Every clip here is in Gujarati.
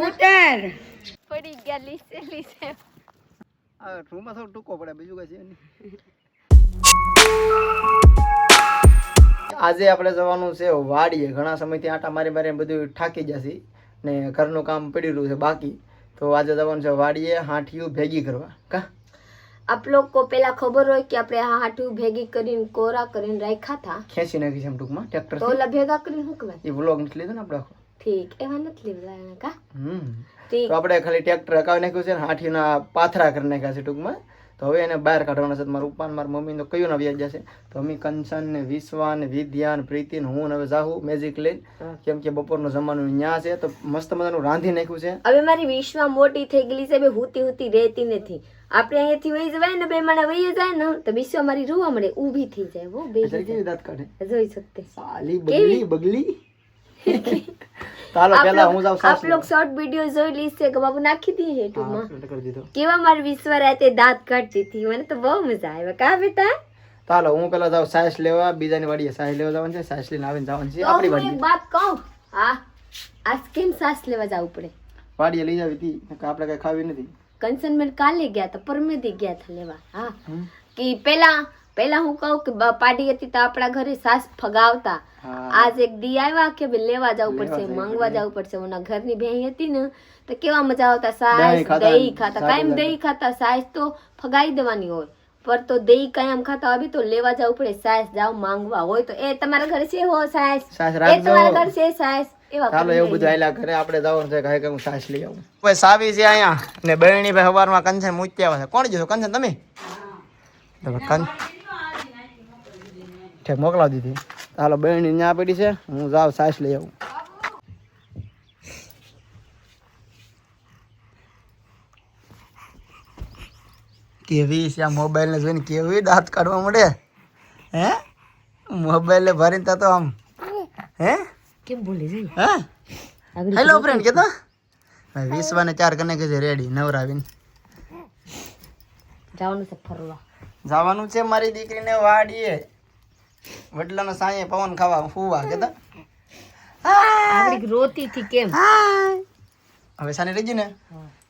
ઉતાર પડી ગયા લીસે લીસે આ રૂમમાં થોડું ટૂંકો પડે બીજું કઈ છે નહીં. આજે આપણે જવાનું છે વાડીએ. ઘણા સમયથી આટા મારી મારીને બધું થાકી જશે ને ઘરનું કામ પડી રહ્યું છે બાકી. તો આજે જવાનું છે વાડીએ હાંઠિયું ભેગી કરવા. કા આપ લોગ को પેલા ખબર હોય કે આપણે આ હાંઠિયું ભેગી કરીને કોરા કરીને રાખ્યા હતા, ખેંચી નાખી છે એમ ટૂંકમાં ટ્રેક્ટર. તો ઓલા ભેગા કરીને શું કહેવાય? એ વ્લોગ નથી લીધો ને આપણે આખો. ઠીક, એવા નથી લીધા કા. તો આપણે ખાલી ટ્રેક્ટર હકાવી નાખ્યું છે ને હાંઠીના પાથરા કરી નાખ્યા છે ટૂંકમાં. તો હવે એને બહાર કાઢવાના છે. મારા પપ્પા મારા મમ્મી તો કયું ના વ્યાજ જશે. તો અમે કંચન ને વિશ્વા ને વિદ્યા ને પ્રીતિ ને હું હવે જાહું મેજિક લઈને, કેમ કે બપોરનું જમવાનું ન્યા છે. તો મસ્ત મજાનું રાંધી નાખ્યું છે. હવે મારી વિશ્વા મોટી થઈ ગયેલી છે, બે હુતી હુતી રહેતી નથી. આપણે અહીંયાથી વહી જવાય ને, બે માણા વહી જાય ને તો વિશ્વા મારી રોવા મળે, ઊભી થઈ જાય. હો બે કેવી દાંત કાઢે જોઈ શકતે. સાલી બગલી બગલી. ચાલો પહેલા હું જાઉં. આપ લોગ શોર્ટ વિડિયો જોઈ લીસે કે બાબુ નાખી દી YouTube માં. કરી દીધો. કેવા મારી વિશ્વા રાતે દાંત કાઢતી હતી, મને તો બહુ મજા આવી. કા બેટા? ચાલો હું પેલા જાઉં સાસ લેવા. બીજાની વાડીએ સાસ લેવા જવાનું છે. સાસ લઈને આવીને જવાનું છે આપણી વાડીએ. એક વાત કહું, હા આજ કેમ સાસ લેવા જવું પડે? વાડીએ લઈ જાવી હતી આપણે કઈ ખાવી નથી. કંચનમેન કાલે ગયા હતા, પરમેદી ગયા હતા લેવા. હા કે પેલા હું કહું કે પાડી હતી તો આપણા ઘરે સાસ ફગાવતા. આજ એક દી આવ્યા કે લેવા જવું પડશે, માંગવા જવું પડશે. ઓના ઘરની ભેંઈ હતી ને તો કેવા મજા આવતા, સાસ દહીં ખાતા. કાયમ દહીં ખાતા, સાસ તો ફગાઈ દેવાની હોય, પર તો દહીં કાયમ ખાતા. હવે તો લેવા જવું પડે. સાસ જાવ માંગવા હોય તો એ તમારા ઘરે છે હો સાસ, એ તમારા ઘરે છે સાસ. ચાલો એવું બધું આયલા ઘરે આપણે જવાનું છે. કાંઈ હું સાસ લઈ આવું. ભાઈ સાવી છે અહીંયા ને બહેણી ભાઈ સવારમાં કંચન મૂકી આવે છે. કોણ જશો કંચન? તમે ઠેક મોકલાવી દીધી. ચાલો બહેણી ત્યાં પડી છે, હું જાઉં સાસ લઈ આવું. કેવી છે આ મોબાઈલ ને જોઈને કેવી દાંત કાઢવા મળે. હે મોબાઈલ ને ભરીને તો આમ હે કેમ બોલી જઈ? હા હેલો ફ્રેન્ડ કેતો વિશ્વાને 4 કને કે છે રેડી નવરાવીને જવાનું છે ફરવા. જવાનું છે મારી દીકરીને વાડીએ. વડલાનો સાંયે પવન ખાવા ફૂવા કેતો આપડી રોતી થી કેમ? હવે સાની રીજી ને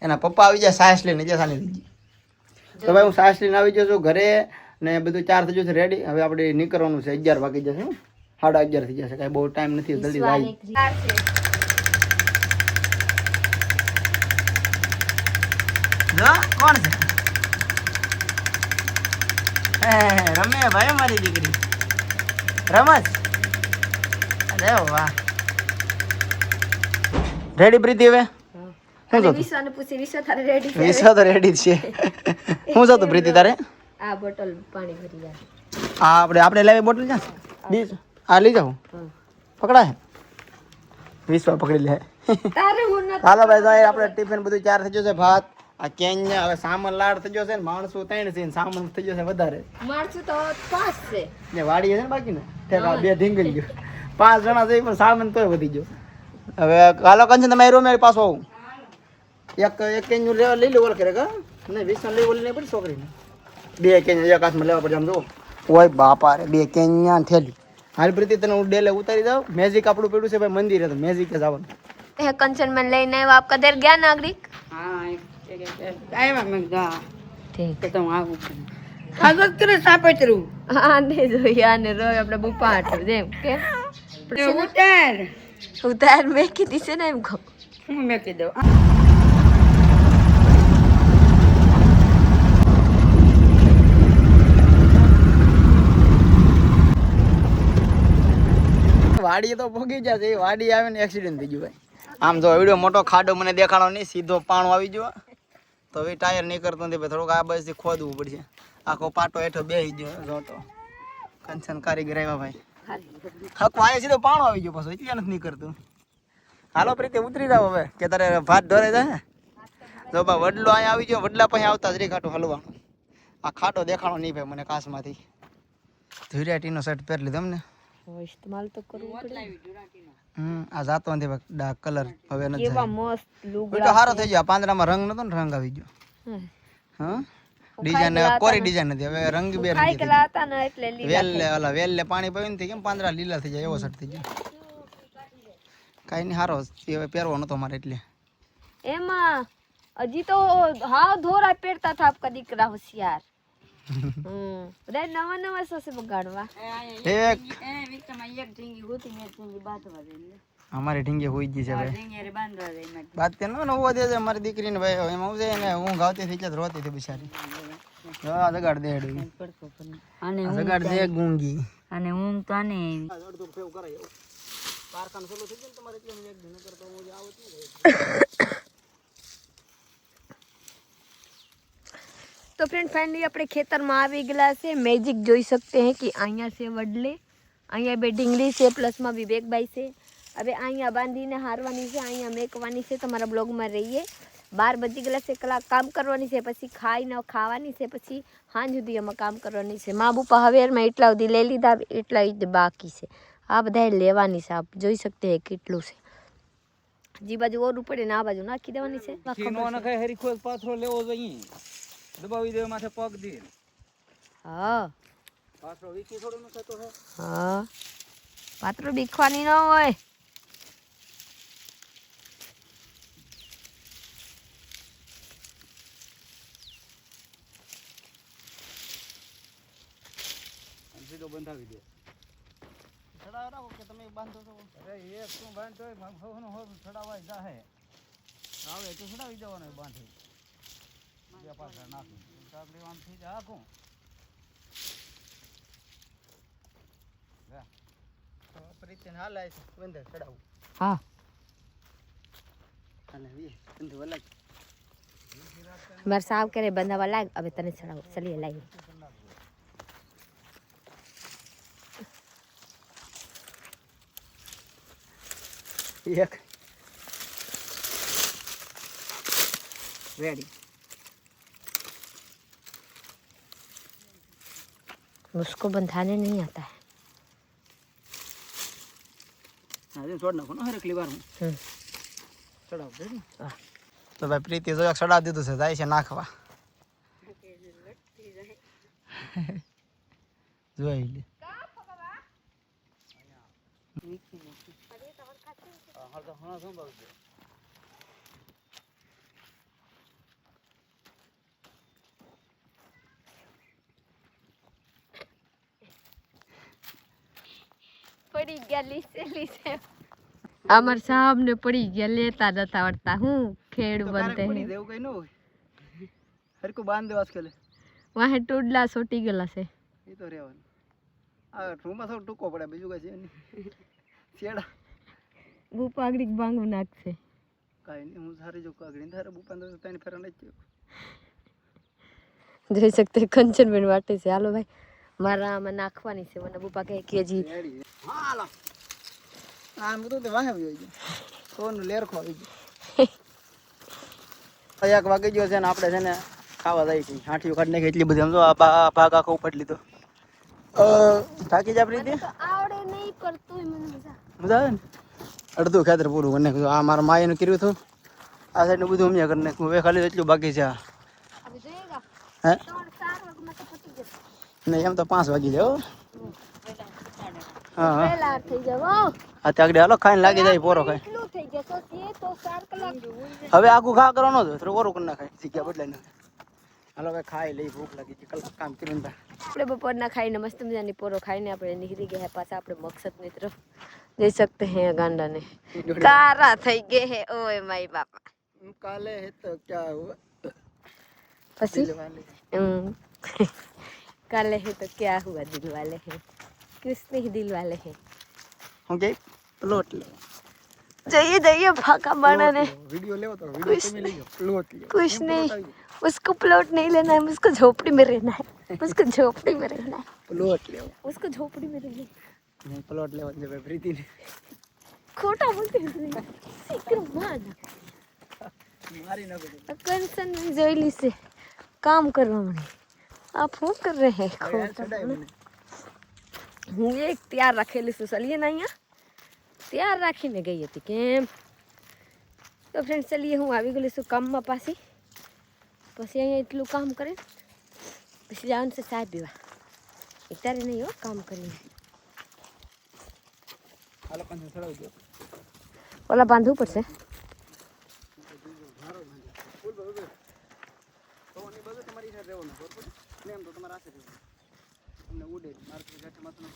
એના પપ્પા આવી જાય સાસ લઈને જે સાની રીજી. તો ભાઈ હું સાસ લઈને આવી જાઉં છું ઘરે ને બધું 4 થઈ જશે રેડી. હવે આપણે નીકળવાનું છે. 11 વાગી જશે, 11:30 થઈ જશે. કઈ બહુ ટાઈમ નથી, જલ્દી જાય. કોણ છે? રમે ભાઈ મારી દીકરી રમત. અરે વાહ રેડી પ્રીતિ? હવે વિશ્વાને પૂછી, વિશ્વા તારે રેડી છે? વિશ્વા તો રેડી જ છે. શું છે તો પ્રીતિ તારે? આ બોટલ પાણી ભરી જાય. આપણે લેવી બોટલ છે. આ લઈ જાઉં પકડાય? વિશ્વા પકડી લે. હાલો ભાઈ આપણે ટિફિન બધું 4 થઈ જશે. ભાત આ કેન હવે સામાન લાડ થઈ જશે ને માણસો 3 છે ને સામાન થઈ જશે વધારે. માણસો તો 5 છે ને વાડીએ છે ને બાકી ને ઠેકા 2 ઢીંગલી ગયો. 5 જણા છે પણ સામાન તોય વધી ગયો. હવે હાલો કંચન તમે રૂમ મારી પાછો આવું. એક કેન લેવા લઈ લે. ઓલ કરે કા ને વિશ્વા લઈ ઓલી નહીં પડી છોકરીને. 2 કેન એક હાથમાં લેવા પડે આમ જો. ઓય બાપા રે 2 કેન ન્યા થેલી. હાલ પ્રીતિ તને હું ડેલે ઉતારી દઉં. મેજિક આપણું પડ્યું છે ભાઈ મંદિરે, તો મેજિક જ આવવાનું. એ કંચન મેં લઈને આવ્યા. આપ કદર ગયા નાગરિક? હા આવ્યા મેં જા ઠીક તો હું આવું આગળ કરે સાપેતરું. હા ને જોઈએ આને રોય આપણે બુપા હાટું જેમ કે ઉતાર મેં કીધી છે ને એમ કહું. હું મેં કીધું વાડી તો ભોગી જશે. વાડી આવે ને એક્સિડન્ટ થઈ ગયું ભાઈ. આમ જો એવડો મોટો ખાડો મને દેખાણો નહીં, સીધો પાણો આવી ગયો. તો હવે ટાયર નહીં કરતો નથી ભાઈ, થોડુંક આ બસથી ખોદવું પડશે. આખો પાટો હેઠો બેસી ગયો. જો તો કંચન કારીગર આવ્યા ભાઈ. હક વાય સીધો પાણો આવી ગયો પાછો, એટલે નથી નહીં કરતું. હાલો પ્રીતિ ઉતરી જાવ હવે કે તારે ભાત ઢોરે જાય. જો બા વડલો અહીંયા આવી ગયો. વડલા પછી આવતા જ રે ખાટો હલવાનું. આ ખાટો દેખાણો નહીં ભાઈ મને કાચમાંથી. ધુરિયાટીનો શર્ટ પહેરી લીધો અમને. ઇસ્તેમાલ તો કરવું પડે. આ જાતો નથી ભાઈ ડાર્ક કલર હવે નથી. કેવા મસ્ત લુગડા. તો સારો થઈ ગયો. પાંદડામાં રંગ નતો ને રંગ આવી ગયો. હા ડિઝાઇન કોરી ડિઝાઇન નથી હવે રંગ બે ખાઈ ગયેલા હતા ને એટલે લીલા. વેલ પાણી પીને કેમ પાંદડા લીલા થઈ જાય એવો શર્ટ થઈ ગયો. કાંઈ નહીં સારો હવે પહેરવો નતો મારે એટલે એમાં હજી તો હાવ ધોરા પહેરતા था आपका દીકરા હોશિયાર બધા નવા નવા સોસે બગાડવા એક એક ઢીંગી હોતી મેં ઢીંગી બાંધવા દે અમારી ઢીંગે હોઈ ગઈ છે ભાઈ ઢીંગી હારે બાંધવા દે એમાં બાત કે નો નવો દે છે મારી દીકરીને ભાઈ એમાં હું છે ને હું ગાવતી થઈ જત રોતી હતી બિચારી આ જગાડ દે હેડું અને જગાડ દે ગુંગી અને ઊંઘ તો આને અડધું ફેવ કરાય કારખાનું ચાલુ થઈ ગયું ને તમારે કેમ એક દિન કરતો હું આવતી तो फ्रेंड फाइनली अपने खेतर में આવી ગયેલા છે મેજિક જોઈ सकते हैं कि અહીંયા છે વડલે અહીંયા બે ઢીંગલી છે પ્લસ માં વિવેક ભાઈ છે હવે અહીંયા બાંધીને હારવાની છે અહીંયા મેકવાની છે તમારા બ્લોગમાં રહીએ 12 બજી ગયેલા છે કલાક કામ કરવાની છે પછી ખાઈને ખાવાની છે પછી સાંજ સુધી એમાં કામ કરવાની છે મા બુપા હવેરમાં એટલા સુધી લઈ લીધા એટલા જ બાકી છે આ બધા લેવાની છે આપ જોઈ सकते हैं કેટલું છે જી બાજુ ઓર પડે ને આ બાજુ નાખી દેવાની છે નો નખાય હરી ખોજ પાથરો લેવો જોઈએ દબાવી દે માથે પગ દે હા પાથરો વીખી થોડું ન થતો હે હા પાત્રો બીખવાની ન હોય સીધો બંધાવી દે છડાવ રાખો કે તમે બાંધો છો અરે એક તું બાંધતો હોય મગફળીનો હોર છડાવાય જાહે આવે તો છડાવી જવાનો બાંધી બે પાછળ નાખી કાકડી આમ થઈ જાય આખું તો પ્રીતિન હાલાય છે બંધે છડાવું હા અને વી બંધે વલગ માર સાવ કરે બંધાવા લાગ હવે તને ચડાવો ચલીએ લાઈએ एक रेडी उसको बंधाने नहीं आता है આજે છોડ નાખો ને હરેક લીવાર હું ચડાવ દે ને હા તો ભાઈ પ્રીતિ જો ચડાવ દીધું છે જાય છે નાખવા જોઈ લે પડી ગયા લીસે અમાર સામને પડી ગયા લેતા નતા આવડતા હું ખેડ બનતે પડી દેવું કઈ ન હોય હરકો બાંધ દેવાસ કેલે વાહે ટોડલા સોટી ગયેલા છે એ તો રહેવાનું આ રૂમમાં થોડું ટૂંકો પડે બીજું કઈ છે નહીં શેડા બુપા આગળ બાંગું નાખશે કાંઈ નહીં હું સારી જો કાગડી તારે બુપાને તો ત્રણ ફેરા નથી જોઈ શકતે કંચનબેન વાટે છે હાલો ભાઈ મારા આમાં નાખવાની છે મને બુપા કહે કે જી હાલો આમ તો તે વાહે આવી ગયો કોનું લેરખો આવી ગયો 1 વાગી ગયો છે ને આપણે છે ને ખાવા જાય છે હાંઠીઓ કાઢ નાખી એટલી બધી સમજો આ ભાગ આખો ઉપટ લીધો થાકી જા પ્રીતિ આવડે નહીં કરતું મને મજા આવે ને અડધું ખેતર પૂરું કરી નાખ્યું આ મારા માયાનું કર્યું હતું આ સાઈડનું બધું અમને કરી નાખ્યું હવે ખાલી એટલું બાકી છે અભી જોઈએગા હે 3-4 વાગમાં તો પતી જશે નહીં એમ તો 5 વાગી જાય હા પહેલા થઈ જાવ આ તાગડી હાલો ખાઈને લાગી જાય પોરો ખાઈ એટલું થઈ જશે તો 4 કલાક હવે આખું ખા કરવાનો હતો થોડું ઓરું કરી નાખાય જગ્યા બદલાઈ નાખે હાલો હવે ખાઈ લઈ ભૂખ લાગી છે કલાક કામ કરીને આપણે બપોરના ખાઈને મસ્ત મજાની પોરો ખાઈને આપણે નીકળી ગયા પાછા આપણે મકસદ ની તરફ જઈ सकते हैं गांडा ने कारा થઈ ગયે હે ઓય માય બાપા કાલે હે તો ક્યા હુઆ પછી काले है तो क्या हुआ दिल वाले हैं किस नहीं दिल वाले हैं ओके प्लॉट ले जाइए जाइए भागा बना ने वीडियो ले तो वीडियो तुम्हें ले प्लॉट ले कुछ नहीं उसको प्लॉट नहीं लेना है उसको झोपड़ी में रहना है उसको झोपड़ी में रहना है प्लॉट ले उसको झोपड़ी में रहना है नहीं प्लॉट ले जब प्रीति ने खोटा बोलते हैं सीकर मान मारी ना को कंसन में जोइली से काम करवा મને आप फोन कर रहे हैं खोटा હું એક તૈયાર રાખેલી છું ચલીએ ને અહીંયા તૈયાર રાખીને ગઈ હતી કેમ તો ફ્રેન્ડ ચલીએ હું આવી ગયેલી છું કામમાં પાછી પછી અહીંયા એટલું કામ કરે પછી જવાનું છે ચા પીવા અત્યારે નહીં હો કામ કરીને હાલો કંસે ચડાવી દો ઓલા બાંધવું પડશે તો બધું તમારી સાથે રહેવાનું બરોબર ને એમ તો તમારા સાથે રહેવાનું તમને ઉડે મારે તો ગાંઠે માથું ન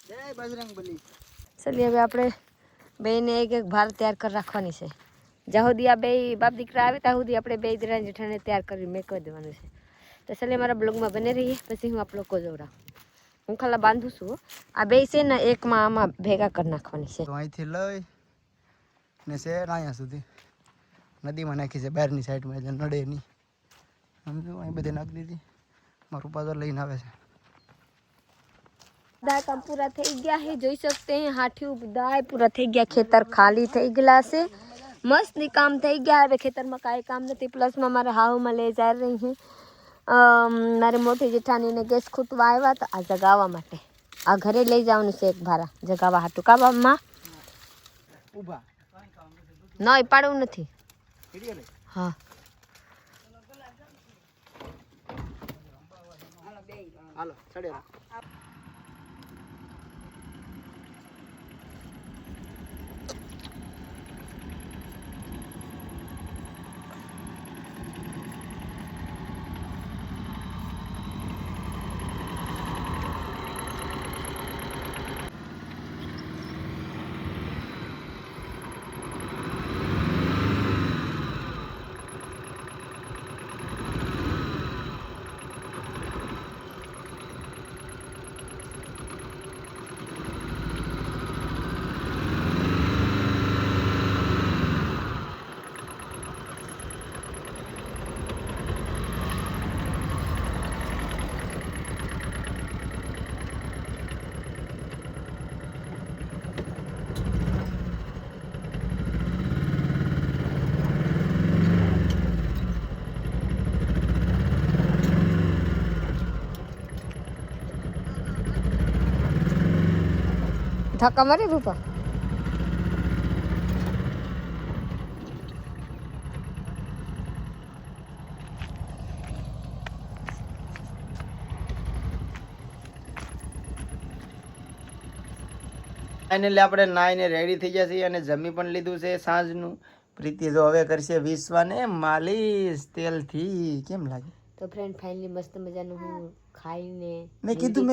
જય બજરંગબલી. ચલીએ હવે આપણે બેને એક એક ભાર તૈયાર કરી રાખવાની છે. જ્યાં સુધી આ બે બાપ દીકરા આવે ત્યાં સુધી આપણે બે દીકરા જેઠાને તૈયાર કરી મેકવા દેવાનું છે. તો ચલીએ મારા બ્લોગમાં બને રહીએ, પછી હું આપ લોકો જોવડાવું. હું ખાલી બાંધું છું. આ બે છે ને એકમાં આમાં ભેગા કરી નાખવાની છે. તો અહીંથી લઈ ને છે અહીંયા સુધી નદીમાં નાખી છે બહારની સાઈડમાં એટલે નડે નહીં. સમજો અહીં બધે નાખી દીધી. મારું પાછળ લઈને આવે છે. બધા કામ પૂરા થઈ ગયા है, જોઈ सकते हैं હાથી બધા પૂરા થઈ ગયા, ખેતર ખાલી થઈ ગયેલા છે, મસ્ત ની કામ થઈ ગયા. હવે ખેતરમાં કાંઈ કામ નથી. પ્લસમાં મારા હાવમાં લઈ જઈ રહી છે. મારી મોટી જેઠાણીને ગેસ ખૂટવા આવ્યા તો આ જગાવવા માટે આ ઘરે લઈ જવાનું છે એક ભારા જગાવવા હાટું. કાવામાં ઊભા નહીં પાડવું નથી. હા હાલો ચડે ધક્કા મારી રૂપા. ફાઇનલી આપણે નાઈને રેડી થઈ ગયા છીએ અને જમી પણ લીધું છે સાંજનું. પ્રીતિ જો હવે કરશે વિશ્વાને માલિશ તેલથી. કેમ લાગે? તો ફ્રેન્ડ ફાઇનલી મસ્ત મજાનું હું ખાઈને મેં કીધું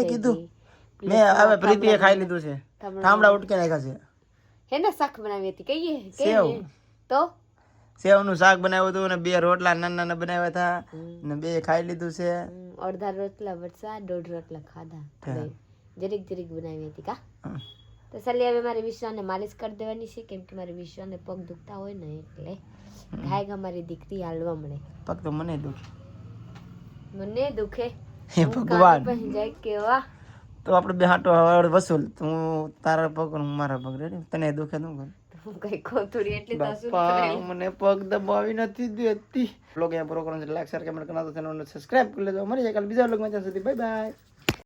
મેં હવે પ્રીતિએ ખાઈ લીધું છે. ઠામડા ઉટકે નાખ્યા છે. હેના શાક બનાવી હતી કહીએ સેવ. તો સેવનું શાક બનાવ્યું હતું અને 2 રોટલા નાના નાના બનાવ્યા હતા અને 2 ખાઈ લીધું છે. અડધા રોટલા વરસા 1.5 રોટલા ખાધા. જરીક જરીક બનાવી હતી કા. તો ચાલી હવે મારે વિશ્વાને માલિશ કરી દેવાની છે, કેમ કે મારે વિશ્વાને પગ દુખતા હોય ને એટલે ગાય અમારી દીકરી હાલવા મળે. પગ તો મને દુખે. મને દુખે હે ભગવાન. જાય કેવા તો આપણે બે હાટો વસૂલ. તું તારા પગ હું મારા પગ. રેડી? તને દુખે નું કર. હું કઈ કોથળી એટલે તો શું બાપા મને પગ દબાવી નથી દેતી. લોગ અહીંયા પૂરો કરવાનો છે. લાઈક શેર કમેન્ટ કરવાનો છે, સબસ્ક્રાઇબ કરી લેજો. મળી જાય કાલે બીજા લોગમાં. ત્યાં સુધી બાય બાય.